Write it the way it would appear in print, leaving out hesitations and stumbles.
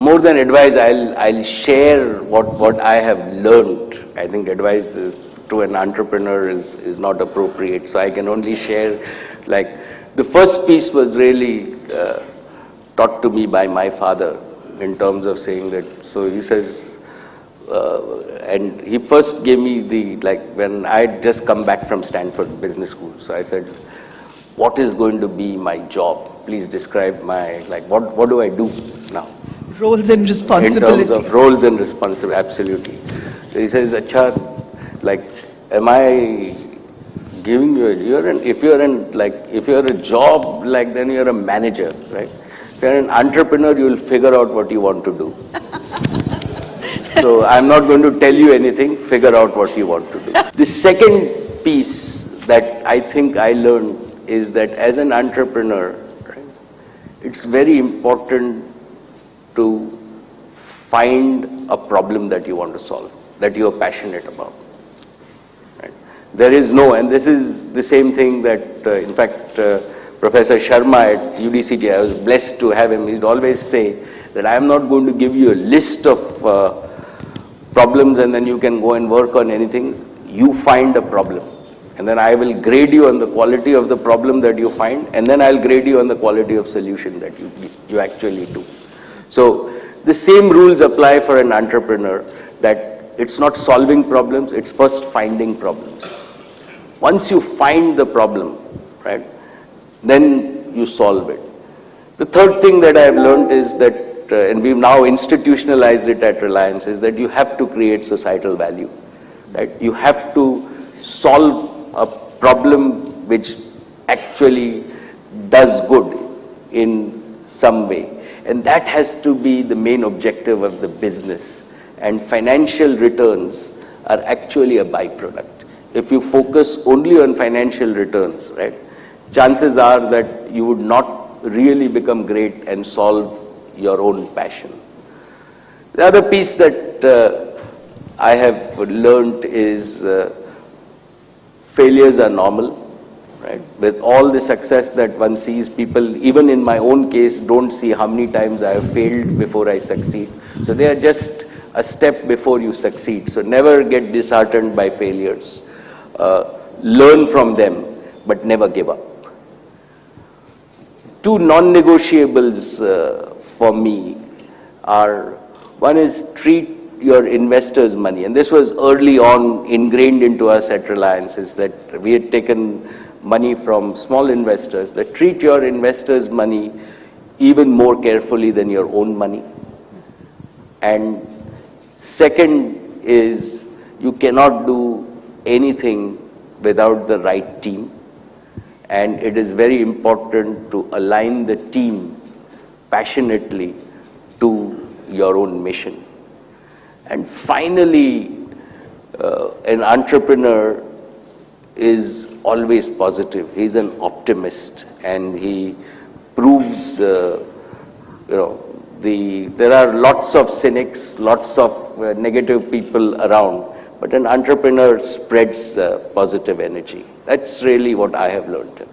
More than advice, I'll share what I have learned. I think advice to an entrepreneur is not appropriate. So I can only share, like, the first piece was really taught to me by my father in terms of saying that. So he says, and he first gave me when I had just come back from Stanford Business School. So I said, what is going to be my job? Please describe my, what do I do now? Roles and responsibility. In terms of roles and responsibility, absolutely. So he says, Acha, am I giving you if you're a job, then you're a manager, right? If you're an entrepreneur, you'll figure out what you want to do. So I'm not going to tell you anything, figure out what you want to do. The second piece that I think I learned is that as an entrepreneur, right, it's very important to find a problem that you want to solve, that you are passionate about. Right? There is no, and this is the same thing that, in fact, Professor Sharma at UDCG, I was blessed to have him. He'd always say that I am not going to give you a list of problems and then you can go and work on anything. You find a problem. And then I will grade you on the quality of the problem that you find, and then I'll grade you on the quality of solution that you actually do. So the same rules apply for an entrepreneur, that it's not solving problems, it's first finding problems. Once you find the problem, right, then you solve it. The third thing that I have learned is that, and we've now institutionalized it at Reliance, is that you have to create societal value. Right? You have to solve a problem which actually does good in some way. And that has to be the main objective of the business. And financial returns are actually a byproduct. If you focus only on financial returns, right, chances are that you would not really become great and solve your own passion. The other piece that I have learned is failures are normal. Right? With all the success that one sees, people, even in my own case, don't see how many times I have failed before I succeed. So they are just a step before you succeed. So never get disheartened by failures. Learn from them, but never give up. Two non-negotiables for me are, one is treat your investors' money. And this was early on ingrained into us at Reliance, is that we had taken money from small investors, that treat your investors' money even more carefully than your own money. And second is, you cannot do anything without the right team. And it is very important to align the team passionately to your own mission. And finally, an entrepreneur is always positive. He's an optimist, and he proves, there are lots of cynics, lots of negative people around, but an entrepreneur spreads positive energy. That's really what I have learned.